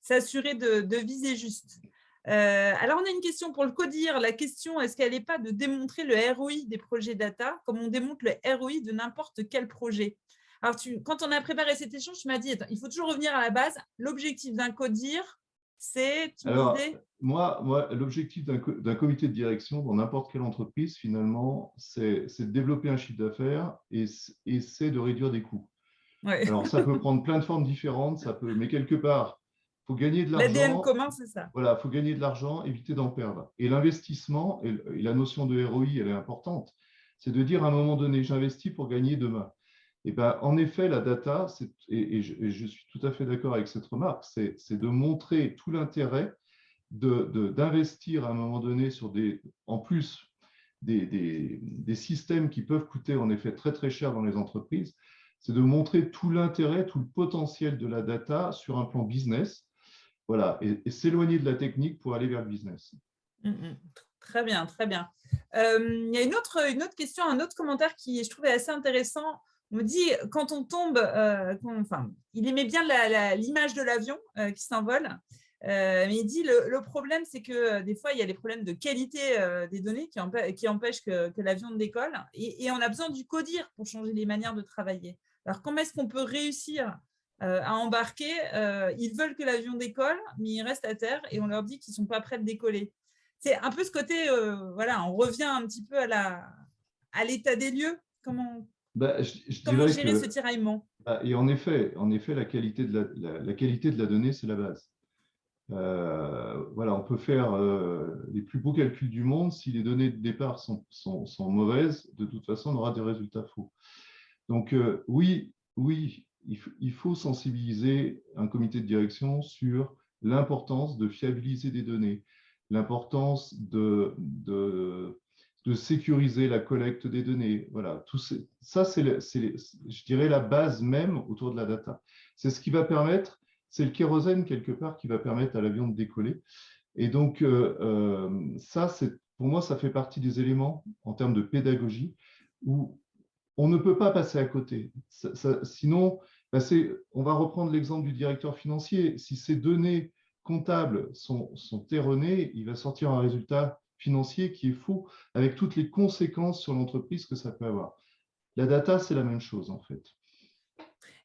s'assurer de viser juste. Alors, on a une question pour le codir. La question, est-ce qu'elle n'est pas de démontrer le ROI des projets data comme on démontre le ROI de n'importe quel projet? Alors, quand on a préparé cet échange, tu m'as dit, il faut toujours revenir à la base. L'objectif d'un codir, c'est… Alors, moi, l'objectif d'un comité de direction dans n'importe quelle entreprise, finalement, c'est de développer un chiffre d'affaires et c'est de réduire des coûts. Ouais. Alors, ça peut prendre plein de formes différentes, mais quelque part, il faut gagner de l'argent. L'ADN commun, c'est ça. Voilà, il faut gagner de l'argent, éviter d'en perdre. Et l'investissement, et la notion de ROI, elle est importante, c'est de dire à un moment donné, j'investis pour gagner demain. Et ben, en effet, la data, et je suis tout à fait d'accord avec cette remarque, c'est de montrer tout l'intérêt d'investir à un moment donné sur en plus des systèmes qui peuvent coûter en effet très très cher dans les entreprises. c'est de montrer tout l'intérêt, tout le potentiel de la data sur un plan business, voilà, et s'éloigner de la technique pour aller vers le business. Très bien, très bien. Il y a une autre question, un autre commentaire qui je trouvais assez intéressant. On me dit, quand on tombe, il aimait bien l'image de l'avion qui s'envole, mais il dit le problème, c'est que des fois, il y a des problèmes de qualité des données qui empêchent que l'avion décolle, et on a besoin du CODIR pour changer les manières de travailler. Alors, comment est-ce qu'on peut réussir à embarquer ils veulent que l'avion décolle, mais ils restent à terre et on leur dit qu'ils ne sont pas prêts de décoller. C'est un peu ce côté, voilà, on revient un petit peu à l'état des lieux. Comment gérer ce tiraillement? Et en effet, la qualité de la donnée, c'est la base. Voilà, on peut faire les plus beaux calculs du monde. Si les données de départ sont mauvaises, de toute façon, on aura des résultats faux. Donc, oui, il faut sensibiliser un comité de direction sur l'importance de fiabiliser des données, l'importance de sécuriser la collecte des données. Voilà, ça, c'est, je dirais, la base même autour de la data. C'est ce qui va permettre, c'est le kérosène quelque part qui va permettre à l'avion de décoller. Et donc, ça, pour moi, ça fait partie des éléments en termes de pédagogie où on ne peut pas passer à côté. Sinon, on va reprendre l'exemple du directeur financier. Si ces données comptables sont erronées, il va sortir un résultat financier qui est faux, avec toutes les conséquences sur l'entreprise que ça peut avoir. La data, c'est la même chose, en fait.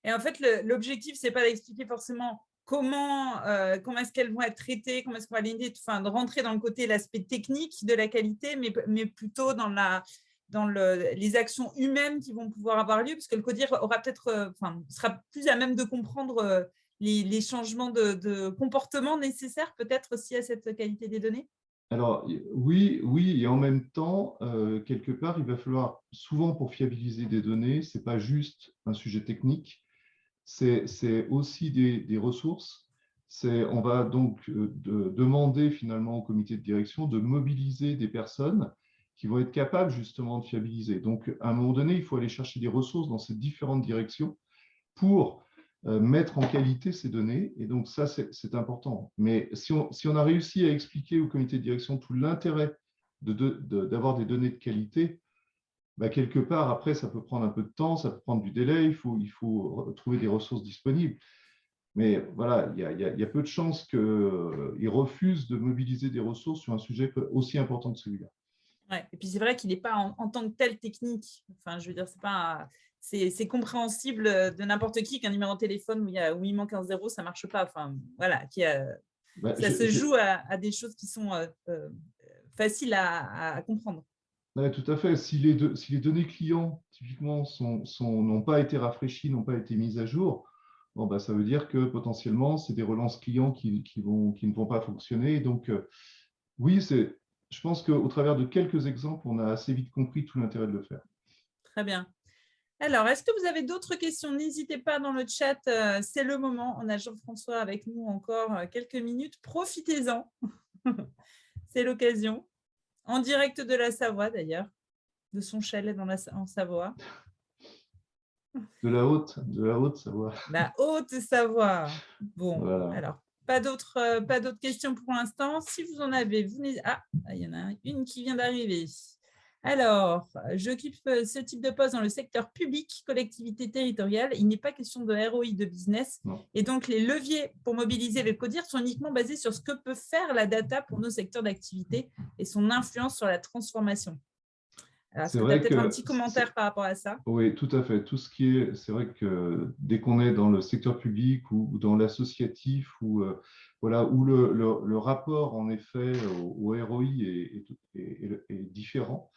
Et en fait, l'objectif, ce n'est pas d'expliquer forcément comment est-ce qu'elles vont être traitées, comment est-ce qu'on va l'aider, enfin, de rentrer dans le côté, l'aspect technique de la qualité, mais plutôt dans les actions humaines qui vont pouvoir avoir lieu, parce que le CODIR aura peut-être, sera plus à même de comprendre les changements de comportement nécessaires, peut-être aussi à cette qualité des données. Alors, oui, et en même temps, quelque part, il va falloir, souvent pour fiabiliser des données, ce n'est pas juste un sujet technique, c'est aussi des ressources. On va donc demander finalement au comité de direction de mobiliser des personnes qui vont être capables justement de fiabiliser. Donc, à un moment donné, il faut aller chercher des ressources dans ces différentes directions pour mettre en qualité ces données. Et donc, ça, c'est important. Mais si on a réussi à expliquer au comité de direction tout l'intérêt d'avoir des données de qualité, quelque part, après, ça peut prendre un peu de temps, ça peut prendre du délai, il faut trouver des ressources disponibles. Mais voilà, il y a peu de chances qu'ils refusent de mobiliser des ressources sur un sujet aussi important que celui-là. Ouais. Et puis, c'est vrai qu'il n'est pas en tant que tel technique. Enfin, je veux dire, c'est compréhensible de n'importe qui qu'un numéro de téléphone où il manque un zéro, ça ne marche pas. Enfin, voilà, ça se joue à des choses qui sont faciles à comprendre. Ouais, tout à fait. Si les données clients, typiquement, n'ont pas été rafraîchies, n'ont pas été mises à jour, bon, ça veut dire que potentiellement, c'est des relances clients qui ne vont pas fonctionner. Donc, oui, je pense qu'au travers de quelques exemples, on a assez vite compris tout l'intérêt de le faire. Très bien. Alors, est-ce que vous avez d'autres questions? N'hésitez pas dans le chat, c'est le moment. On a Jean-François avec nous encore quelques minutes. Profitez-en. C'est l'occasion. En direct de la Savoie, d'ailleurs, de son chalet en Savoie. De la Haute-Savoie. La Haute-Savoie. Bon, voilà. Alors, pas d'autres questions pour l'instant. Si vous en avez, il y en a une qui vient d'arriver. Alors, j'occupe ce type de poste dans le secteur public, collectivité territoriale. Il n'est pas question de ROI de business. Non. Et donc, les leviers pour mobiliser le CODIR sont uniquement basés sur ce que peut faire la data pour nos secteurs d'activité et son influence sur la transformation. Est-ce que tu as peut-être un petit commentaire par rapport à ça? Oui, tout à fait. Tout ce qui est, c'est vrai que dès qu'on est dans le secteur public ou dans l'associatif, voilà, où le rapport en effet au ROI est différent,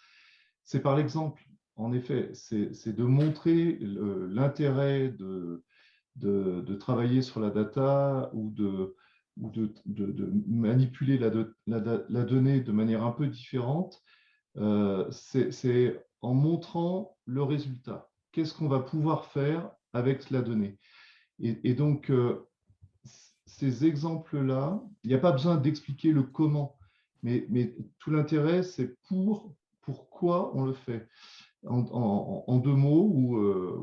c'est par l'exemple. En effet, c'est de montrer l'intérêt de travailler sur la data ou de manipuler la donnée de manière un peu différente. C'est en montrant le résultat. Qu'est-ce qu'on va pouvoir faire avec la donnée? Et donc, ces exemples-là, il n'y a pas besoin d'expliquer le comment, mais tout l'intérêt, c'est pourquoi on le fait. en deux mots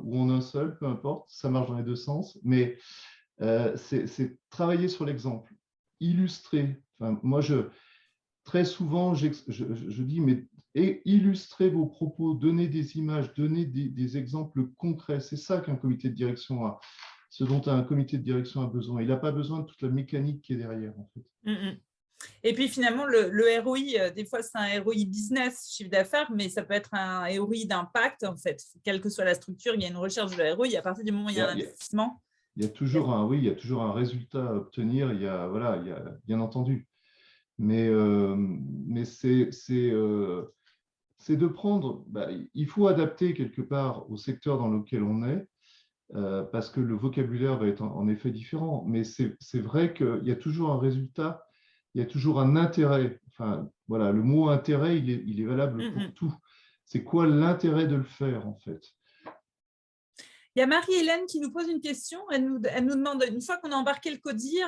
ou en un seul, peu importe, ça marche dans les deux sens, mais c'est travailler sur l'exemple, illustrer. Enfin, moi, très souvent, je dis, mais illustrez vos propos, donnez des images, donnez des exemples concrets. C'est ça qu'un comité de direction a, ce dont un comité de direction a besoin. Il n'a pas besoin de toute la mécanique qui est derrière, en fait. Et puis finalement, le ROI, des fois, c'est un ROI business, chiffre d'affaires, mais ça peut être un ROI d'impact, en fait. Quelle que soit la structure, il y a une recherche de ROI. À partir du moment où il y a un investissement. Il y a toujours un résultat à obtenir, voilà, bien entendu. Mais c'est de prendre, il faut adapter quelque part au secteur dans lequel on est, parce que le vocabulaire va être en effet différent. Mais c'est vrai qu'il y a toujours un résultat, il y a toujours un intérêt. Enfin, voilà, le mot intérêt, il est valable pour tout. C'est quoi l'intérêt de le faire, en fait? Il y a Marie-Hélène qui nous pose une question. Elle nous demande, une fois qu'on a embarqué le CODIR,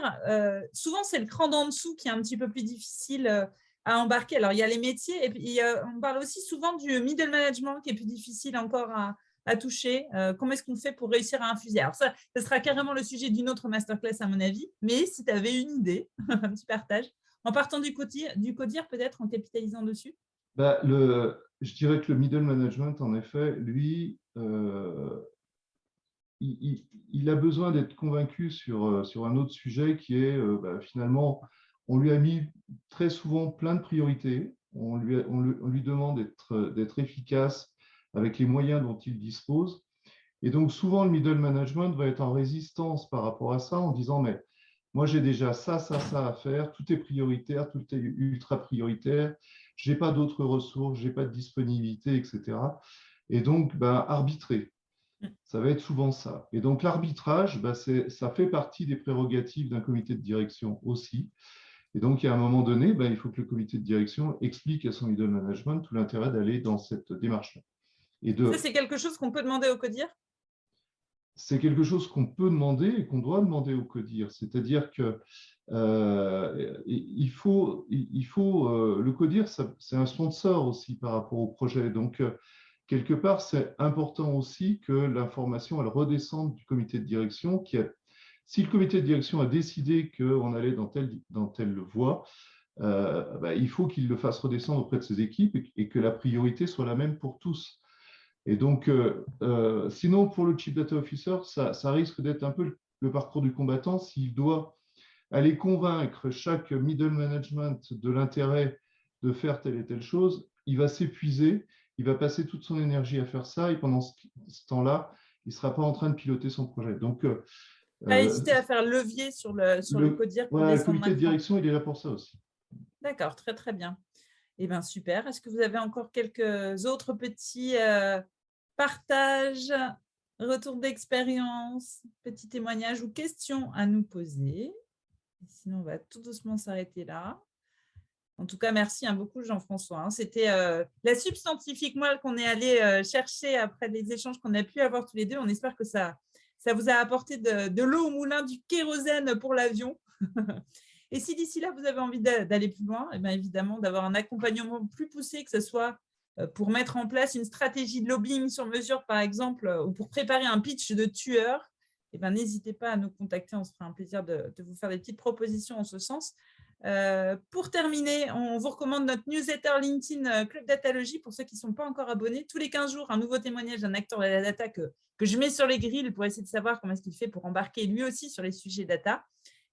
souvent c'est le cran d'en dessous qui est un petit peu plus difficile à embarquer. Alors, il y a les métiers et puis on parle aussi souvent du middle management qui est plus difficile encore à toucher. Comment est-ce qu'on fait pour réussir à infuser? Alors, ça sera carrément le sujet d'une autre masterclass à mon avis. Mais si tu avais une idée, un petit partage, en partant du CODIR peut-être, en capitalisant dessus. Je dirais que le middle management, en effet, lui, il a besoin d'être convaincu sur un autre sujet qui est finalement, on lui a mis très souvent plein de priorités. On lui demande d'être efficace avec les moyens dont il dispose. Et donc, souvent, le middle management va être en résistance par rapport à ça en disant, mais moi, j'ai déjà ça à faire, tout est prioritaire, tout est ultra prioritaire, je n'ai pas d'autres ressources, je n'ai pas de disponibilité, etc. Et donc, arbitrer. Ça va être souvent ça. Et donc, l'arbitrage, ça fait partie des prérogatives d'un comité de direction aussi. Et donc, à un moment donné, il faut que le comité de direction explique à son middle management tout l'intérêt d'aller dans cette démarche-là. Ça, c'est quelque chose qu'on peut demander au CODIR? C'est quelque chose qu'on peut demander et qu'on doit demander au CODIR. C'est-à-dire que le CODIR, c'est un sponsor aussi par rapport au projet. Donc, quelque part, c'est important aussi que l'information, elle redescende du comité de direction. Si le comité de direction a décidé qu'on allait dans telle voie, il faut qu'il le fasse redescendre auprès de ses équipes et que la priorité soit la même pour tous. Et donc, sinon, pour le Chief Data Officer, ça risque d'être un peu le parcours du combattant s'il doit aller convaincre chaque middle management de l'intérêt de faire telle et telle chose. Il va s'épuiser, il va passer toute son énergie à faire ça et pendant ce temps-là, il ne sera pas en train de piloter son projet. Donc, pas hésiter à faire levier sur le CODIR pour descendre. Le comité de direction, il est là pour ça aussi. D'accord, très, très bien. Eh bien, super. Est-ce que vous avez encore quelques autres petits partages, retours d'expérience, petits témoignages ou questions à nous poser? Sinon, on va tout doucement s'arrêter là. En tout cas, merci beaucoup, Jean-François. C'était la substantifique moelle qu'on est allé chercher après les échanges qu'on a pu avoir tous les deux. On espère que ça vous a apporté de l'eau au moulin, du kérosène pour l'avion. Et si d'ici là, vous avez envie d'aller plus loin, eh bien, évidemment, d'avoir un accompagnement plus poussé, que ce soit pour mettre en place une stratégie de lobbying sur mesure, par exemple, ou pour préparer un pitch de tueur, eh bien, n'hésitez pas à nous contacter. On se fera un plaisir de vous faire des petites propositions en ce sens. Pour terminer, on vous recommande notre newsletter LinkedIn Club Datalogie pour ceux qui ne sont pas encore abonnés. Tous les 15 jours, un nouveau témoignage d'un acteur de la data que je mets sur les grilles pour essayer de savoir comment est-ce qu'il fait pour embarquer lui aussi sur les sujets data.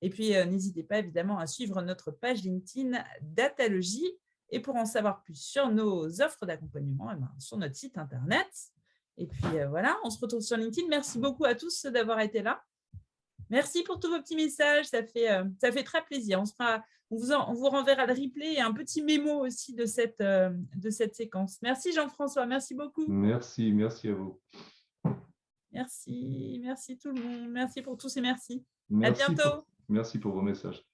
Et puis, n'hésitez pas évidemment à suivre notre page LinkedIn Datalogie. Et pour en savoir plus sur nos offres d'accompagnement, sur notre site internet. Et puis voilà, on se retrouve sur LinkedIn. Merci beaucoup à tous d'avoir été là. Merci pour tous vos petits messages, ça fait très plaisir. On vous renverra le replay et un petit mémo aussi de cette séquence. Merci Jean-François, merci beaucoup. Merci à vous. Merci tout le monde. Merci pour tous et merci. Merci à bientôt. Merci pour vos messages.